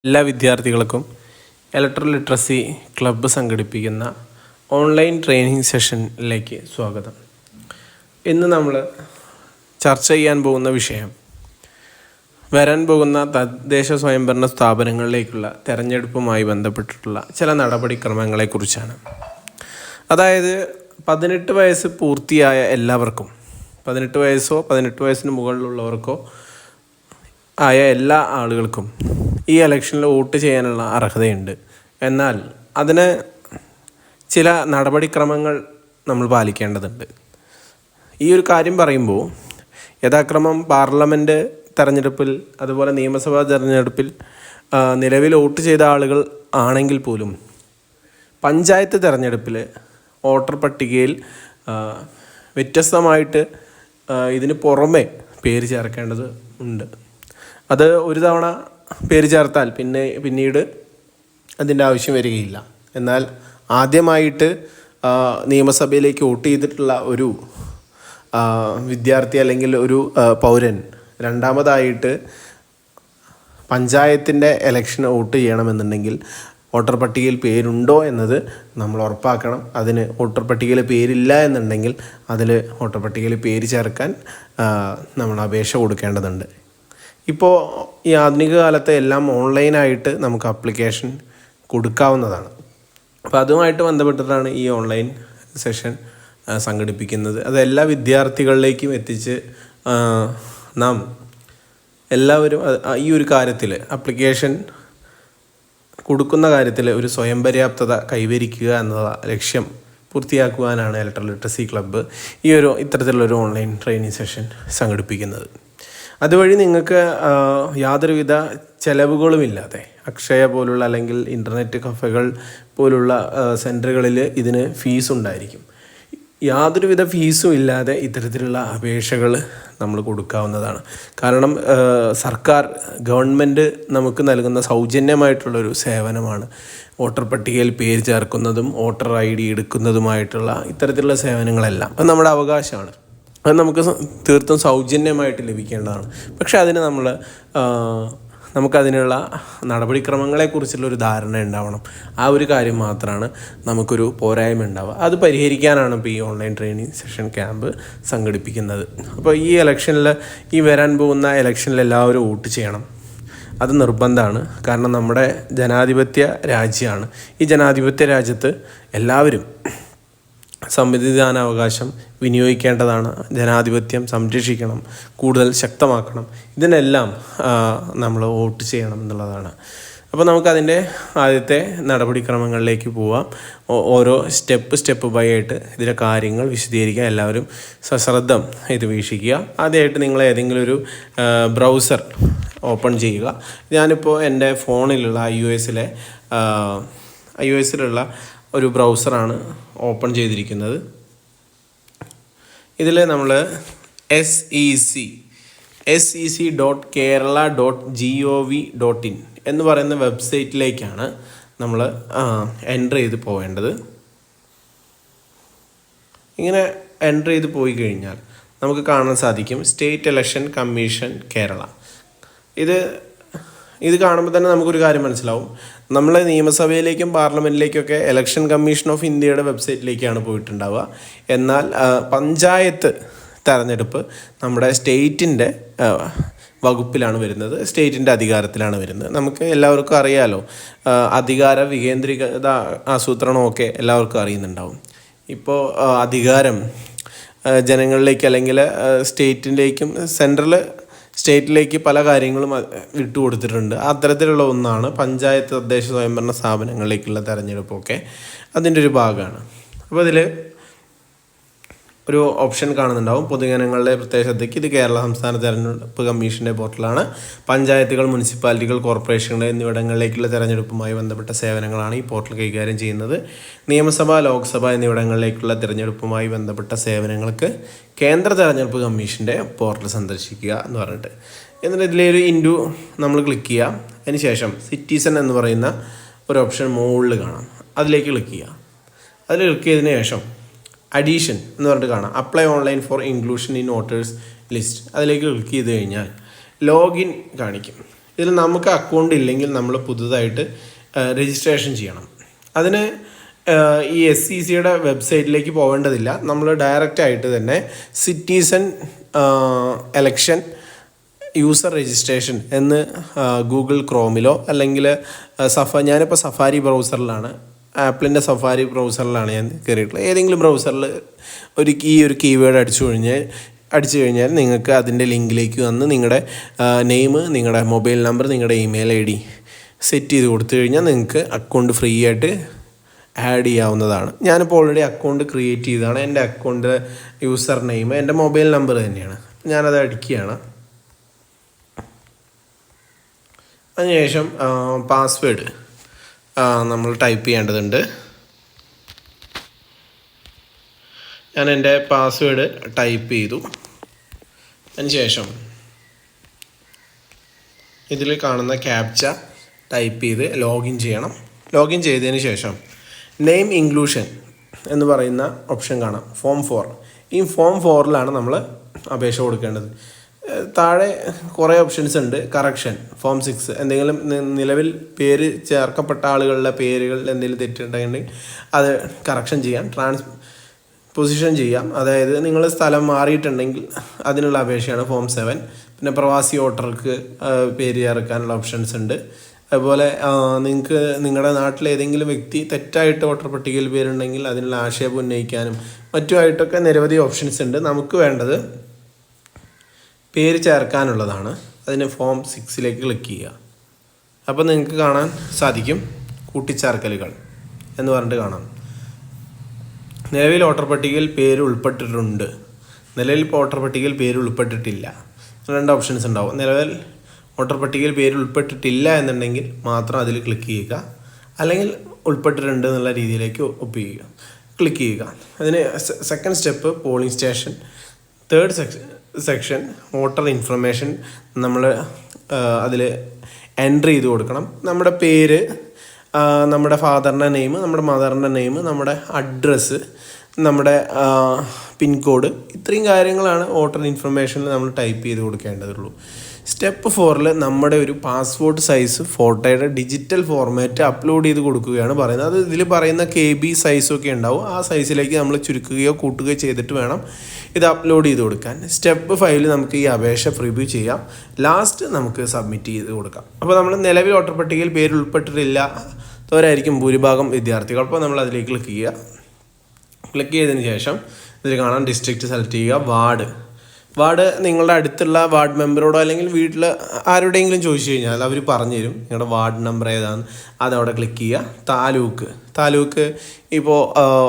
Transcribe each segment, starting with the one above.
എല്ലാ വിദ്യാർത്ഥികൾക്കും electoral literacy club സംഘടിപ്പിക്കുന്ന ഓൺലൈൻ ട്രെയിനിങ് സെഷനിലേക്ക് സ്വാഗതം. ഇന്ന് നമ്മൾ ചർച്ച ചെയ്യാൻ പോകുന്ന വിഷയം വരാൻ പോകുന്ന തദ്ദേശ സ്വയംഭരണ സ്ഥാപനങ്ങളിലേക്കുള്ള തെരഞ്ഞെടുപ്പുമായി ബന്ധപ്പെട്ടിട്ടുള്ള ചില നടപടിക്രമങ്ങളെക്കുറിച്ചാണ്. അതായത് 18 വയസ്സ് പൂർത്തിയായ എല്ലാവർക്കും, 18 വയസ്സോ 18 വയസ്സിന് മുകളിലുള്ളവർക്കോ ആയ എല്ലാ ആളുകൾക്കും ഈ ഇലക്ഷനിൽ വോട്ട് ചെയ്യാനുള്ള അർഹതയുണ്ട്. എന്നാൽ അതിന് ചില നടപടിക്രമങ്ങൾ നമ്മൾ പാലിക്കേണ്ടതുണ്ട്. ഈ ഒരു കാര്യം പറയുമ്പോൾ യഥാക്രമം പാർലമെൻറ്റ് തെരഞ്ഞെടുപ്പിൽ അതുപോലെ നിയമസഭാ തെരഞ്ഞെടുപ്പിൽ നിലവിൽ വോട്ട് ചെയ്ത ആളുകൾ ആണെങ്കിൽ പോലും പഞ്ചായത്ത് തെരഞ്ഞെടുപ്പിൽ വോട്ടർ പട്ടികയിൽ വ്യത്യസ്തമായിട്ട് ഇതിന് പുറമെ പേര് ചേർക്കേണ്ടത് ഉണ്ട്. അത് ഒരു തവണ പേര് ചേർത്താൽ പിന്നീട് അതിൻ്റെ ആവശ്യം വരികയില്ല. എന്നാൽ ആദ്യമായിട്ട് നിയമസഭയിലേക്ക് വോട്ട് ചെയ്തിട്ടുള്ള ഒരു വിദ്യാർത്ഥി അല്ലെങ്കിൽ ഒരു പൗരൻ രണ്ടാമതായിട്ട് പഞ്ചായത്തിൻ്റെ ഇലക്ഷന് വോട്ട് ചെയ്യണമെന്നുണ്ടെങ്കിൽ വോട്ടർ പട്ടികയിൽ പേരുണ്ടോ എന്നത് നമ്മൾ ഉറപ്പാക്കണം. അതിന് വോട്ടർ പട്ടികയിൽ പേരില്ല എന്നുണ്ടെങ്കിൽ അതിൽ വോട്ടർ പട്ടികയിൽ പേര് ചേർക്കാൻ നമ്മൾ അപേക്ഷ കൊടുക്കേണ്ടതുണ്ട്. ഇപ്പോൾ ഈ ആധുനിക കാലത്തെ എല്ലാം ഓൺലൈനായിട്ട് നമുക്ക് ആപ്ലിക്കേഷൻ കൊടുക്കാവുന്നതാണ്. അപ്പോൾ അതുമായിട്ട് ബന്ധപ്പെട്ടിട്ടാണ് ഈ ഓൺലൈൻ സെഷൻ സംഘടിപ്പിക്കുന്നത്. അത് എല്ലാ വിദ്യാർത്ഥികളിലേക്കും എത്തിച്ച് നാം എല്ലാവരും ഈ ഒരു കാര്യത്തിൽ ആപ്ലിക്കേഷൻ കൊടുക്കുന്ന കാര്യത്തിൽ ഒരു സ്വയം പര്യാപ്തത കൈവരിക്കുക എന്ന ലക്ഷ്യം പൂർത്തിയാക്കുവാനാണ് ഇലക്ട്രൽ ലിറ്ററസി ക്ലബ്ബ് ഇത്തരത്തിലുള്ളൊരു ഓൺലൈൻ ട്രെയിനിങ് സെഷൻ സംഘടിപ്പിക്കുന്നത്. അതുവഴി നിങ്ങൾക്ക് യാതൊരുവിധ ചെലവുകളുമില്ലാതെ അക്ഷയ പോലുള്ള അല്ലെങ്കിൽ ഇൻ്റർനെറ്റ് കഫകൾ പോലുള്ള സെൻറ്ററുകളിൽ ഇതിന് ഫീസ് ഉണ്ടായിരിക്കും. യാതൊരുവിധ ഫീസും ഇല്ലാതെ ഇത്തരത്തിലുള്ള അപേക്ഷകൾ നമ്മൾ കൊടുക്കാവുന്നതാണ്. കാരണം ഗവൺമെൻറ് നമുക്ക് നൽകുന്ന സൗജന്യമായിട്ടുള്ളൊരു സേവനമാണ് വോട്ടർ പട്ടികയിൽ പേര് ചേർക്കുന്നതും വോട്ടർ ID എടുക്കുന്നതുമായിട്ടുള്ള ഇത്തരത്തിലുള്ള സേവനങ്ങളെല്ലാം. അത് നമ്മുടെ അവകാശമാണ്. അത് നമുക്ക് തീർത്തും സൗജന്യമായിട്ട് ലഭിക്കേണ്ടതാണ്. പക്ഷേ അതിന് നമുക്കതിനുള്ള നടപടിക്രമങ്ങളെക്കുറിച്ചുള്ളൊരു ധാരണ ഉണ്ടാവണം. ആ ഒരു കാര്യം മാത്രമാണ് നമുക്കൊരു പോരായ്മ ഉണ്ടാവുക. അത് പരിഹരിക്കാനാണ് ഇപ്പോൾ ഈ ഓൺലൈൻ ട്രെയിനിങ് സെഷൻ ക്യാമ്പ് സംഘടിപ്പിക്കുന്നത്. അപ്പോൾ ഈ വരാൻ പോകുന്ന ഇലക്ഷനിൽ എല്ലാവരും വോട്ട് ചെയ്യണം. അത് നിർബന്ധമാണ്. കാരണം നമ്മുടെ ജനാധിപത്യ രാജ്യമാണ്. ഈ ജനാധിപത്യ രാജ്യത്ത് എല്ലാവരും സമ്മതിദാനാവകാശം വിനിയോഗിക്കേണ്ടതാണ്. ജനാധിപത്യം സംരക്ഷിക്കണം, കൂടുതൽ ശക്തമാക്കണം. ഇതിനെല്ലാം നമ്മൾ വോട്ട് ചെയ്യണം എന്നുള്ളതാണ്. അപ്പോൾ നമുക്കതിൻ്റെ ആദ്യത്തെ നടപടിക്രമങ്ങളിലേക്ക് പോവാം. ഓരോ സ്റ്റെപ്പ് ബൈ ആയിട്ട് ഇതിലെ കാര്യങ്ങൾ വിശദീകരിക്കാൻ എല്ലാവരും സശ്രദ്ധം ഇത് വീക്ഷിക്കുക. ആദ്യമായിട്ട് നിങ്ങൾ ഏതെങ്കിലും ഒരു ബ്രൗസർ ഓപ്പൺ ചെയ്യുക. ഞാനിപ്പോൾ എൻ്റെ ഫോണിലുള്ള iOS-ലുള്ള ഒരു ബ്രൗസറാണ് ഓപ്പൺ ചെയ്തിരിക്കുന്നത്. ഇതിൽ നമ്മൾ sec.kerala.gov.in എന്ന് പറയുന്ന വെബ്സൈറ്റിലേക്കാണ് നമ്മൾ എൻ്റർ ചെയ്ത് പോവേണ്ടത്. ഇങ്ങനെ എൻ്റർ ചെയ്ത് പോയി കഴിഞ്ഞാൽ നമുക്ക് കാണാൻ സാധിക്കും സ്റ്റേറ്റ് ഇലക്ഷൻ കമ്മീഷൻ കേരള. ഇത് കാണുമ്പോൾ തന്നെ നമുക്കൊരു കാര്യം മനസ്സിലാവും. നമ്മൾ നിയമസഭയിലേക്കും പാർലമെൻറ്റിലേക്കൊക്കെ ഇലക്ഷൻ കമ്മീഷൻ ഓഫ് ഇന്ത്യയുടെ വെബ്സൈറ്റിലേക്കാണ് പോയിട്ടുണ്ടാവുക. എന്നാൽ പഞ്ചായത്ത് തെരഞ്ഞെടുപ്പ് നമ്മുടെ സ്റ്റേറ്റിൻ്റെ വകുപ്പിലാണ് വരുന്നത്, സ്റ്റേറ്റിൻ്റെ അധികാരത്തിലാണ് വരുന്നത്. നമുക്ക് എല്ലാവർക്കും അറിയാലോ, അധികാര വികേന്ദ്രീകൃത ആസൂത്രണമൊക്കെ എല്ലാവർക്കും അറിയുന്നുണ്ടാവും. ഇപ്പോൾ അധികാരം ജനങ്ങളിലേക്ക് അല്ലെങ്കിൽ സ്റ്റേറ്റിലേക്ക് പല കാര്യങ്ങളും വിട്ടുകൊടുത്തിട്ടുണ്ട്. അത്തരത്തിലുള്ള ഒന്നാണ് പഞ്ചായത്ത് തദ്ദേശ സ്വയംഭരണ സ്ഥാപനങ്ങളിലേക്കുള്ള തെരഞ്ഞെടുപ്പൊക്കെ അതിൻ്റെ ഒരു ഭാഗമാണ്. അപ്പോൾ അതിൽ ഒരു ഓപ്ഷൻ കാണുന്നുണ്ടാവും, പൊതുജനങ്ങളുടെ പ്രത്യേക ശ്രദ്ധയ്ക്ക്. ഇത് കേരള സംസ്ഥാന തെരഞ്ഞെടുപ്പ് കമ്മീഷൻ്റെ പോർട്ടലാണ്. പഞ്ചായത്തുകൾ, മുനിസിപ്പാലിറ്റികൾ, കോർപ്പറേഷനുകൾ എന്നിവിടങ്ങളിലേക്കുള്ള തെരഞ്ഞെടുപ്പുമായി ബന്ധപ്പെട്ട സേവനങ്ങളാണ് ഈ പോർട്ടൽ കൈകാര്യം ചെയ്യുന്നത്. നിയമസഭ, ലോക്സഭ എന്നിവിടങ്ങളിലേക്കുള്ള തിരഞ്ഞെടുപ്പുമായി ബന്ധപ്പെട്ട സേവനങ്ങൾക്ക് കേന്ദ്ര തെരഞ്ഞെടുപ്പ് കമ്മീഷൻ്റെ പോർട്ടൽ സന്ദർശിക്കുക എന്ന് പറഞ്ഞിട്ട്. എന്നിട്ട് ഇതിലൊരു ഇൻറ്റു നമ്മൾ ക്ലിക്ക് ചെയ്യുക. അതിനുശേഷം സിറ്റിസൺ എന്ന് പറയുന്ന ഒരു ഓപ്ഷൻ മുകളിൽ കാണാം, അതിലേക്ക് ക്ലിക്ക് ചെയ്യുക. അതിൽ ക്ലിക്ക് ചെയ്തതിന് ശേഷം അഡീഷൻ എന്ന് പറഞ്ഞിട്ട് കാണാം, apply online for inclusion in voters list. അതിലേക്ക് ക്ലിക്ക് ചെയ്ത് കഴിഞ്ഞാൽ ലോഗിൻ കാണിക്കും. ഇതിൽ നമുക്ക് അക്കൗണ്ട് ഇല്ലെങ്കിൽ നമ്മൾ പുതുതായിട്ട് രജിസ്ട്രേഷൻ ചെയ്യണം. അതിന് ഈ SCCയുടെ വെബ്സൈറ്റിലേക്ക് പോകേണ്ടതില്ല. നമ്മൾ ഡയറക്റ്റായിട്ട് തന്നെ സിറ്റിസൺ എലക്ഷൻ യൂസർ രജിസ്ട്രേഷൻ എന്ന് ഗൂഗിൾ ക്രോമിലോ അല്ലെങ്കിൽ ഞാനിപ്പോൾ സഫാരി ബ്രൗസറിലാണ്, ആപ്പിളിൻ്റെ സഫാരി ബ്രൗസറിലാണ് ഞാൻ കയറിയിട്ടുള്ളത്. ഏതെങ്കിലും ബ്രൗസറിൽ ഈ ഒരു കീവേഡ് അടിച്ചു കഴിഞ്ഞാൽ നിങ്ങൾക്ക് അതിൻ്റെ ലിങ്കിലേക്ക് വന്ന് നിങ്ങളുടെ നെയിം, നിങ്ങളുടെ മൊബൈൽ നമ്പർ, നിങ്ങളുടെ ഇമെയിൽ ID സെറ്റ് ചെയ്ത് കൊടുത്തു കഴിഞ്ഞാൽ നിങ്ങൾക്ക് അക്കൗണ്ട് ഫ്രീ ആയിട്ട് ആഡ് ചെയ്യാവുന്നതാണ്. ഞാനിപ്പോൾ ഓൾറെഡി അക്കൗണ്ട് ക്രിയേറ്റ് ചെയ്തതാണ്. എൻ്റെ അക്കൗണ്ട് യൂസർ നെയിം എൻ്റെ മൊബൈൽ നമ്പർ തന്നെയാണ്. ഞാനത് അടിക്കുകയാണ്. അതിനുശേഷം പാസ്വേഡ് നമ്മൾ ടൈപ്പ് ചെയ്യേണ്ടതുണ്ട്. ഞാൻ എൻ്റെ പാസ്വേഡ് ടൈപ്പ് ചെയ്തു. അതിനുശേഷം ഇതിൽ കാണുന്ന ക്യാപ്ച ടൈപ്പ് ചെയ്ത് ലോഗിൻ ചെയ്യണം. ലോഗിൻ ചെയ്തതിന് ശേഷം നെയിം ഇൻക്ലൂഷൻ എന്ന് പറയുന്ന ഓപ്ഷൻ കാണാം, ഫോം 4. ഈ ഫോം 4ലാണ് നമ്മൾ അപേക്ഷ കൊടുക്കേണ്ടത്. താഴെ കുറേ ഓപ്ഷൻസ് ഉണ്ട്. കറക്ഷൻ, ഫോം 6, എന്തെങ്കിലും നിലവിൽ പേര് ചേർക്കപ്പെട്ട ആളുകളുടെ പേരുകൾ എന്തെങ്കിലും തെറ്റുണ്ടെങ്കിൽ അത് കറക്ഷൻ ചെയ്യാം, ട്രാൻസ്പൊസിഷൻ ചെയ്യാം. അതായത് നിങ്ങൾ സ്ഥലം മാറിയിട്ടുണ്ടെങ്കിൽ അതിനുള്ള അപേക്ഷയാണ് ഫോം 7. പിന്നെ പ്രവാസി വോട്ടർക്ക് പേര് ചേർക്കാനുള്ള ഓപ്ഷൻസ് ഉണ്ട്. അതുപോലെ നിങ്ങൾക്ക് നിങ്ങളുടെ നാട്ടിലെ ഏതെങ്കിലും വ്യക്തി തെറ്റായിട്ട് വോട്ടർ പട്ടികയിൽ പേരുണ്ടെങ്കിൽ അതിനുള്ള ആക്ഷേപം ഉന്നയിക്കാനും മറ്റുമായിട്ടൊക്കെ നിരവധി ഓപ്ഷൻസ് ഉണ്ട്. നമുക്ക് വേണ്ടത് പേര് ചേർക്കാനുള്ളതാണ്. അതിന് ഫോം 6ലേക്ക് ക്ലിക്ക് ചെയ്യുക. അപ്പോൾ നിങ്ങൾക്ക് കാണാൻ സാധിക്കും കൂട്ടിച്ചേർക്കലുകൾ എന്ന് പറഞ്ഞിട്ട് കാണാം. നിലവിൽ വോട്ടർ പട്ടികയിൽ പേര് ഉൾപ്പെട്ടിട്ടുണ്ട്, നിലവിൽ വോട്ടർ പട്ടികയിൽ പേര് ഉൾപ്പെട്ടിട്ടില്ല. 2 ഓപ്ഷൻസ് ഉണ്ടാവും. നിലവിൽ വോട്ടർ പട്ടികയിൽ പേര് ഉൾപ്പെട്ടിട്ടില്ല എന്നുണ്ടെങ്കിൽ മാത്രം അതിൽ ക്ലിക്ക് ചെയ്യുക, അല്ലെങ്കിൽ ഉൾപ്പെട്ടിട്ടുണ്ട് എന്നുള്ള രീതിയിലേക്ക് ക്ലിക്ക് ചെയ്യുക. അതിന് second step polling station. Third section voter information. നമ്മൾ അതിൽ എൻട്രി ചെയ്ത് കൊടുക്കണം. നമ്മുടെ പേര്, നമ്മുടെ ഫാദറിൻ്റെ നെയിം, നമ്മുടെ മദറിൻ്റെ നെയിം, നമ്മുടെ അഡ്രസ്സ്, നമ്മുടെ പിൻകോഡ്, ഇത്രയും കാര്യങ്ങളാണ് വോട്ടർ ഇൻഫർമേഷനിൽ നമ്മൾ ടൈപ്പ് ചെയ്ത് കൊടുക്കേണ്ടതുള്ളൂ. സ്റ്റെപ്പ് 4ൽ നമ്മുടെ ഒരു പാസ്പോർട്ട് സൈസ് ഫോട്ടോയുടെ ഡിജിറ്റൽ ഫോർമാറ്റ് അപ്ലോഡ് ചെയ്ത് കൊടുക്കുകയാണ് പറയുന്നത്. അത് ഇതിൽ പറയുന്ന KB സൈസൊക്കെ ഉണ്ടാവും. ആ സൈസിലേക്ക് നമ്മൾ ചുരുക്കുകയോ കൂട്ടുകയോ ചെയ്തിട്ട് വേണം ഇത് അപ്ലോഡ് ചെയ്ത് കൊടുക്കാൻ. സ്റ്റെപ്പ് 5ൽ നമുക്ക് ഈ അപേക്ഷ പ്രിവ്യൂ ചെയ്യാം. ലാസ്റ്റ് നമുക്ക് സബ്മിറ്റ് ചെയ്ത് കൊടുക്കാം. അപ്പോൾ നമ്മൾ നിലവിൽ വോട്ടർ പട്ടികയിൽ പേര് ഉൾപ്പെട്ടിട്ടില്ലാത്തവരായിരിക്കും ഭൂരിഭാഗം വിദ്യാർത്ഥികൾ. അപ്പോൾ നമ്മൾ അതിലേക്ക് ക്ലിക്ക് ചെയ്യുക. ക്ലിക്ക് ചെയ്തതിന് ശേഷം ഇതിൽ കാണാം ഡിസ്ട്രിക്റ്റ് സെലക്ട് ചെയ്യുക. വാർഡ് നിങ്ങളുടെ അടുത്തുള്ള വാർഡ് മെമ്പറോടോ അല്ലെങ്കിൽ വീട്ടിൽ ആരുടെയെങ്കിലും ചോദിച്ചു കഴിഞ്ഞാൽ അവർ പറഞ്ഞു തരും നിങ്ങളുടെ വാർഡ് നമ്പർ ഏതാണ്. അതവിടെ ക്ലിക്ക് ചെയ്യുക. താലൂക്ക് ഇപ്പോൾ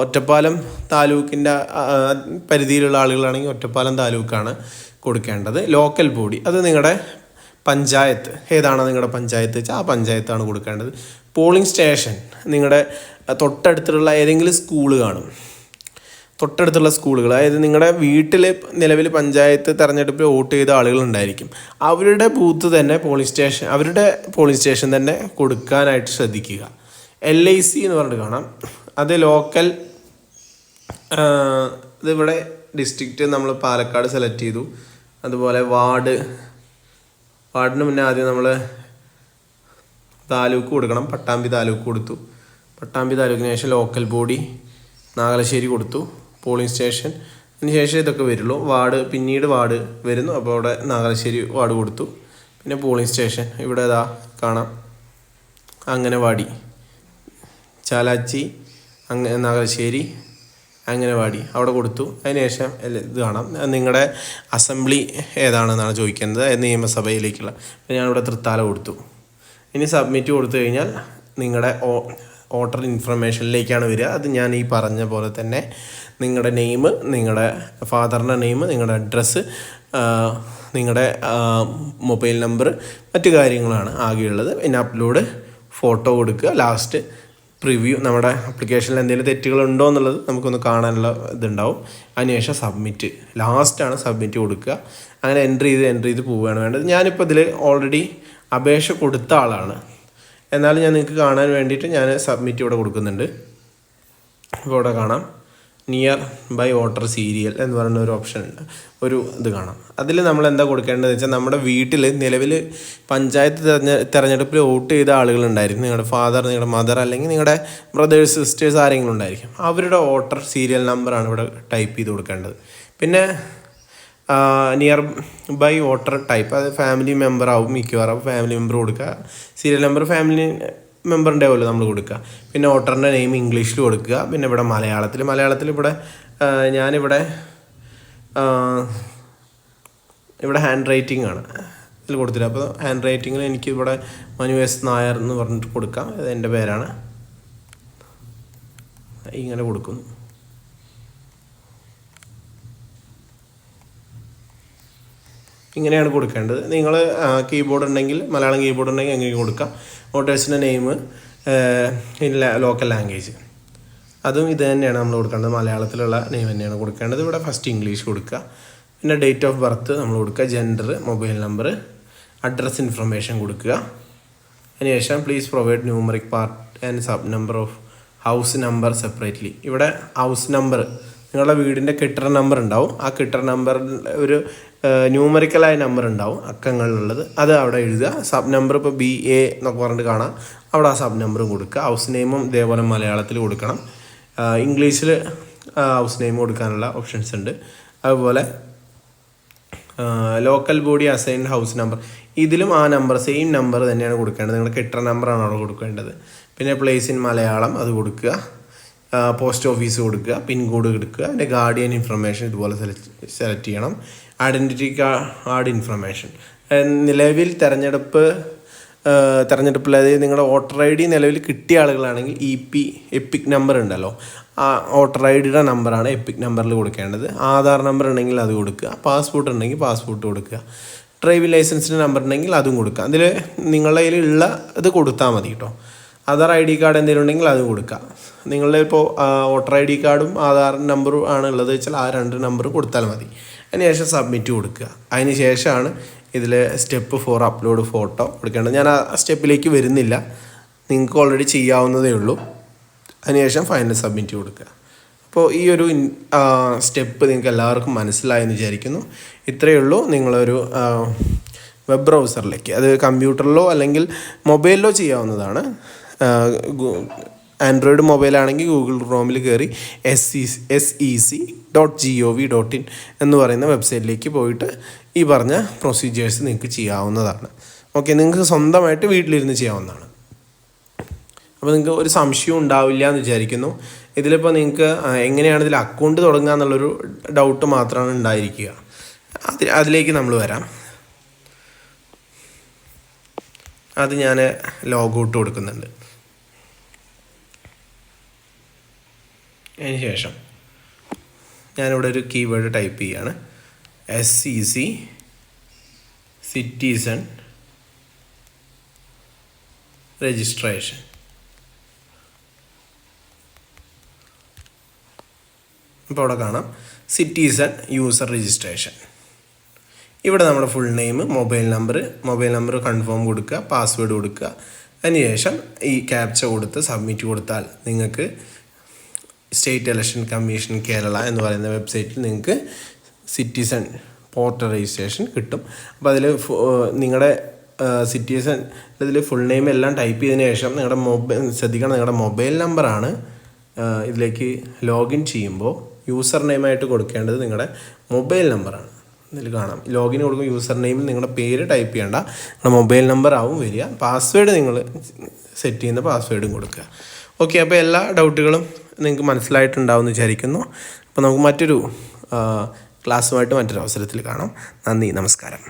ഒറ്റപ്പാലം താലൂക്കിൻ്റെ പരിധിയിലുള്ള ആളുകളാണെങ്കിൽ ഒറ്റപ്പാലം താലൂക്കാണ് കൊടുക്കേണ്ടത്. ലോക്കൽ ബോഡി, അത് നിങ്ങളുടെ പഞ്ചായത്ത് ഏതാണോ നിങ്ങളുടെ പഞ്ചായത്ത് വെച്ചാൽ ആ പഞ്ചായത്താണ് കൊടുക്കേണ്ടത്. പോളിംഗ് സ്റ്റേഷൻ, നിങ്ങളുടെ തൊട്ടടുത്തുള്ള ഏതെങ്കിലും സ്കൂള് കാണും, തൊട്ടടുത്തുള്ള സ്കൂളുകൾ, അതായത് നിങ്ങളുടെ വീട്ടിൽ നിലവിൽ പഞ്ചായത്ത് തെരഞ്ഞെടുപ്പിൽ വോട്ട് ചെയ്ത ആളുകളുണ്ടായിരിക്കും. അവരുടെ ബൂത്ത് തന്നെ അവരുടെ പോളിംഗ് സ്റ്റേഷൻ തന്നെ കൊടുക്കാനായിട്ട് ശ്രദ്ധിക്കുക. LIC എന്ന് പറഞ്ഞിട്ട് കാണാം, അത് ലോക്കൽ. ഇതിവിടെ ഡിസ്ട്രിക്റ്റ് നമ്മൾ പാലക്കാട് സെലക്ട് ചെയ്തു. അതുപോലെ വാർഡിന് മുന്നേ ആദ്യം നമ്മൾ താലൂക്ക് കൊടുക്കണം. പട്ടാമ്പി താലൂക്ക് കൊടുത്തു. പട്ടാമ്പി താലൂക്കിന് ശേഷം ലോക്കൽ ബോഡി നാഗലശ്ശേരി കൊടുത്തു. പോളിംഗ് സ്റ്റേഷൻ, അതിന് ശേഷം ഇതൊക്കെ വരുള്ളൂ. പിന്നീട് വാർഡ് വരുന്നു. അപ്പോൾ അവിടെ നാഗലശ്ശേരി വാർഡ് കൊടുത്തു. പിന്നെ പോളിംഗ് സ്റ്റേഷൻ ഇവിടെ കാണാം, അംഗനവാടി ചാലാച്ചി, നാഗലശ്ശേരി അംഗനവാടി അവിടെ കൊടുത്തു. അതിനുശേഷം ഇത് കാണാം, നിങ്ങളുടെ അസംബ്ലി ഏതാണെന്നാണ് ചോദിക്കുന്നത്, നിയമസഭയിലേക്കുള്ള. ഞാനിവിടെ തൃത്താല കൊടുത്തു. ഇനി സബ്മിറ്റ് കൊടുത്തു കഴിഞ്ഞാൽ നിങ്ങളുടെ വോട്ടർ ഇൻഫർമേഷനിലേക്കാണ് വരിക. അത് ഞാൻ ഈ പറഞ്ഞ പോലെ തന്നെ നിങ്ങളുടെ നെയിം, നിങ്ങളുടെ ഫാദറിൻ്റെ നെയിം, നിങ്ങളുടെ അഡ്രസ്സ്, നിങ്ങളുടെ മൊബൈൽ നമ്പർ, മറ്റു കാര്യങ്ങളാണ് ആകെയുള്ളത്. പിന്നെ അപ്ലോഡ് ഫോട്ടോ കൊടുക്കുക. ലാസ്റ്റ് പ്രിവ്യൂ, നമ്മുടെ ആപ്ലിക്കേഷനിൽ എന്തെങ്കിലും തെറ്റുകളുണ്ടോ എന്നുള്ളത് നമുക്കൊന്ന് കാണാനുള്ള ഇതുണ്ടാവും. അതിനുശേഷം സബ്മിറ്റ്, ലാസ്റ്റാണ് സബ്മിറ്റ് കൊടുക്കുക. അങ്ങനെ എൻട്രി ചെയ്ത് പോവുകയാണ് വേണ്ടത്. ഞാനിപ്പോൾ ഇതിൽ ഓൾറെഡി അപേക്ഷ കൊടുത്ത ആളാണ്, എന്നാലും ഞാൻ നിങ്ങൾക്ക് കാണാൻ വേണ്ടിയിട്ട് ഞാൻ സബ്മിറ്റ് ഇവിടെ കൊടുക്കുന്നുണ്ട്. ഇപ്പോൾ ഇവിടെ കാണാം നിയർ ബൈ വോട്ടർ സീരിയൽ എന്ന് പറയുന്ന ഒരു ഓപ്ഷൻ ഉണ്ട്, ഒരു ഇത് കാണാം. അതിൽ നമ്മൾ എന്താ കൊടുക്കേണ്ടതെന്ന് വെച്ചാൽ നമ്മുടെ വീട്ടിൽ നിലവിൽ പഞ്ചായത്ത് തിരഞ്ഞെടുപ്പിൽ വോട്ട് ചെയ്ത ആളുകളുണ്ടായിരിക്കും. നിങ്ങളുടെ ഫാദർ, നിങ്ങളുടെ മദർ, അല്ലെങ്കിൽ നിങ്ങളുടെ ബ്രദേഴ്സ് സിസ്റ്റേഴ്സ് ആരെങ്കിലും ഉണ്ടായിരിക്കും. അവരുടെ വോട്ടർ സീരിയൽ നമ്പറാണ് ഇവിടെ ടൈപ്പ് ചെയ്ത് കൊടുക്കേണ്ടത്. പിന്നെ നിയർ ബൈ വോട്ടർ ടൈപ്പ്, അത് ഫാമിലി മെമ്പർ ആവും മിക്കവാറും. ഫാമിലി മെമ്പർ കൊടുക്കുക. സീരിയൽ നമ്പർ ഫാമിലി മെമ്പറിൻ്റെ പോലെ നമ്മൾ കൊടുക്കുക. പിന്നെ വോട്ടറിൻ്റെ നെയിം ഇംഗ്ലീഷിൽ കൊടുക്കുക. പിന്നെ ഇവിടെ മലയാളത്തിൽ ഇവിടെ ഞാനിവിടെ ഹാൻഡ് റൈറ്റിംഗ് ആണ് ഇതിൽ കൊടുത്തില്ല. അപ്പോൾ ഹാൻഡ് റൈറ്റിങ്ങിൽ എനിക്ക് ഇവിടെ മനു എസ് നായർ എന്ന് പറഞ്ഞിട്ട് കൊടുക്കാം. ഇത് എൻ്റെ പേരാണ്. ഇങ്ങനെ കൊടുക്കുന്നു. ഇങ്ങനെയാണ് കൊടുക്കേണ്ടത്. നിങ്ങൾ കീബോർഡ് ഉണ്ടെങ്കിൽ, മലയാളം കീബോർഡ് ഉണ്ടെങ്കിൽ അങ്ങനെ കൊടുക്കാം. വോട്ടേഴ്സിൻ്റെ നെയിം ഇൻ ലോക്കൽ ലാംഗ്വേജ്, അതും ഇത് തന്നെയാണ് നമ്മൾ കൊടുക്കേണ്ടത്. മലയാളത്തിലുള്ള നെയിം തന്നെയാണ് കൊടുക്കേണ്ടത്. ഇവിടെ ഫസ്റ്റ് ഇംഗ്ലീഷ് കൊടുക്കുക. പിന്നെ ഡേറ്റ് ഓഫ് ബർത്ത് നമ്മൾ കൊടുക്കുക. Gender, mobile number, address information കൊടുക്കുക. അതിനുശേഷം please provide numeric part and sub number of house number separately. ഇവിടെ ഹൗസ് നമ്പർ, നിങ്ങളുടെ വീടിൻ്റെ കിട്ടർ നമ്പർ ഉണ്ടാവും. ആ കിട്ടർ നമ്പറിൽ ഒരു ന്യൂമറിക്കലായ നമ്പർ ഉണ്ടാവും, അക്കങ്ങളിലുള്ളത്. അത് അവിടെ എഴുതുക. സബ് നമ്പർ ഇപ്പോൾ BA എന്നൊക്കെ പറഞ്ഞിട്ട് കാണാം. അവിടെ ആ സബ് നമ്പറും കൊടുക്കുക. ഹൗസ് നെയിമും ഇതേപോലെ മലയാളത്തിൽ കൊടുക്കണം. ഇംഗ്ലീഷിൽ ഹൗസ് നെയിം കൊടുക്കാനുള്ള ഓപ്ഷൻസ് ഉണ്ട്. അതുപോലെ local body assigned house number, ഇതിലും ആ നമ്പർ സെയിം നമ്പർ തന്നെയാണ് കൊടുക്കേണ്ടത്. നിങ്ങളുടെ കിട്ടർ നമ്പറാണ് അവിടെ കൊടുക്കേണ്ടത്. പിന്നെ പ്ലേസ് ഇൻ മലയാളം അത് കൊടുക്കുക. പോസ്റ്റ് ഓഫീസ് കൊടുക്കുക. പിൻകോഡ് കൊടുക്കുക. അതിൻ്റെ ഗാർഡിയൻ ഇൻഫർമേഷൻ ഇതുപോലെ സെലക്ട് ചെയ്യണം. ഐഡൻറ്റിറ്റി കാർഡ് ഇൻഫർമേഷൻ, നിലവിൽ തിരഞ്ഞെടുപ്പിൽ അതായത് നിങ്ങളുടെ വോട്ടർ ID നിലവിൽ കിട്ടിയ ആളുകളാണെങ്കിൽ എപ്പിക് നമ്പർ ഉണ്ടല്ലോ, ആ വോട്ടർ IDയുടെ നമ്പറാണ് എപ്പിക് നമ്പറിൽ കൊടുക്കേണ്ടത്. ആധാർ നമ്പർ ഉണ്ടെങ്കിൽ അത് കൊടുക്കുക. പാസ്പോർട്ട് ഉണ്ടെങ്കിൽ പാസ്പോർട്ട് കൊടുക്കുക. ഡ്രൈവിംഗ് ലൈസൻസിൻ്റെ നമ്പർ ഉണ്ടെങ്കിൽ അതും കൊടുക്കുക. അതിൽ നിങ്ങളുടെ കയ്യിലുള്ള ഇത് കൊടുത്താൽ മതി കേട്ടോ. ആധാർ ID കാർഡ് എന്തെങ്കിലും ഉണ്ടെങ്കിൽ അത് കൊടുക്കുക. നിങ്ങളുടെ ഇപ്പോൾ വോട്ടർ ID കാർഡും ആധാർ നമ്പറും ആണ് ഉള്ളത് വെച്ചാൽ ആ 2 നമ്പർ കൊടുത്താൽ മതി. അതിനുശേഷം സബ്മിറ്റ് കൊടുക്കുക. അതിന് ശേഷമാണ് ഇതിൽ സ്റ്റെപ്പ് 4 അപ്ലോഡ് ഫോട്ടോ കൊടുക്കേണ്ടത്. ഞാൻ ആ സ്റ്റെപ്പിലേക്ക് വരുന്നില്ല, നിങ്ങൾക്ക് ഓൾറെഡി ചെയ്യാവുന്നതേ ഉള്ളൂ. അതിനുശേഷം ഫൈനൽ സബ്മിറ്റ് കൊടുക്കുക. അപ്പോൾ ഈ ഒരു സ്റ്റെപ്പ് നിങ്ങൾക്ക് എല്ലാവർക്കും മനസ്സിലായെന്ന് വിചാരിക്കുന്നു. ഇത്രയേ ഉള്ളൂ. നിങ്ങളൊരു വെബ് ബ്രൗസറിലേക്ക്, അത് കമ്പ്യൂട്ടറിലോ അല്ലെങ്കിൽ മൊബൈലിലോ ചെയ്യാവുന്നതാണ്. ആൻഡ്രോയിഡ് മൊബൈലാണെങ്കിൽ ഗൂഗിൾ ക്രോമിൽ കയറി sec.gov.in എന്ന് പറയുന്ന വെബ്സൈറ്റിലേക്ക് പോയിട്ട് ഈ പറഞ്ഞ പ്രൊസീജിയേഴ്സ് നിങ്ങൾക്ക് ചെയ്യാവുന്നതാണ്. ഓക്കെ, നിങ്ങൾക്ക് സ്വന്തമായിട്ട് വീട്ടിലിരുന്ന് ചെയ്യാവുന്നതാണ്. അപ്പോൾ നിങ്ങൾക്ക് ഒരു സംശയവും ഉണ്ടാവില്ല എന്ന് വിചാരിക്കുന്നു. ഇതിലിപ്പോൾ നിങ്ങൾക്ക് എങ്ങനെയാണ് ഇതിൽ അക്കൗണ്ട് തുടങ്ങുക എന്നുള്ളൊരു ഡൗട്ട് മാത്രമാണ് ഉണ്ടായിരിക്കുക. അതിലേക്ക് നമ്മൾ വരാം. അത് ഞാൻ ലോഗൗട്ട് കൊടുക്കുന്നുണ്ട്. അതിന് ശേഷം ഞാനിവിടെ ഒരു കീവേഡ് ടൈപ്പ് ചെയ്യുകയാണ്. SCC citizen registration. ഇപ്പോൾ അവിടെ കാണാം സിറ്റിസൺ യൂസർ രജിസ്ട്രേഷൻ. ഇവിടെ നമ്മുടെ full name, mobile number confirm കൊടുക്കുക, പാസ്വേഡ് കൊടുക്കുക. അതിനുശേഷം ഈ ക്യാപ്ച കൊടുത്ത് സബ്മിറ്റ് കൊടുത്താൽ നിങ്ങൾക്ക് സ്റ്റേറ്റ് ഇലക്ഷൻ കമ്മീഷൻ കേരള എന്ന് പറയുന്ന വെബ്സൈറ്റിൽ നിങ്ങൾക്ക് സിറ്റിസൺ പോർട്ടൽ രജിസ്ട്രേഷൻ കിട്ടും. അപ്പോൾ അതിൽ നിങ്ങളുടെ സിറ്റിസൺ ഇതിൽ ഫുൾ നെയിം എല്ലാം ടൈപ്പ് ചെയ്തതിന് ശേഷം നിങ്ങളുടെ ശ്രദ്ധിക്കണം, നിങ്ങളുടെ മൊബൈൽ നമ്പറാണ് ഇതിലേക്ക് ലോഗിൻ ചെയ്യുമ്പോൾ യൂസർ നെയിമായിട്ട് കൊടുക്കേണ്ടത് നിങ്ങളുടെ മൊബൈൽ നമ്പറാണ്. ഇതിൽ കാണാം ലോഗിൻ കൊടുക്കും. യൂസർ നെയിമിൽ നിങ്ങളുടെ പേര് ടൈപ്പ് ചെയ്യേണ്ട, നിങ്ങളുടെ മൊബൈൽ നമ്പർ ആവും വരിക. പാസ്വേഡ് നിങ്ങൾ സെറ്റ് ചെയ്യുന്ന പാസ്വേഡും കൊടുക്കുക. ഓക്കെ, അപ്പോൾ എല്ലാ ഡൗട്ടുകളും നിങ്ങൾക്ക് മനസ്സിലായിട്ടുണ്ടാവും എന്ന് വിചാരിക്കുന്നു. അപ്പോൾ നമുക്ക് മറ്റൊരു ക്ലാസ്സുമായിട്ട് മറ്റൊരു അവസരത്തിൽ കാണാം. നന്ദി, നമസ്കാരം.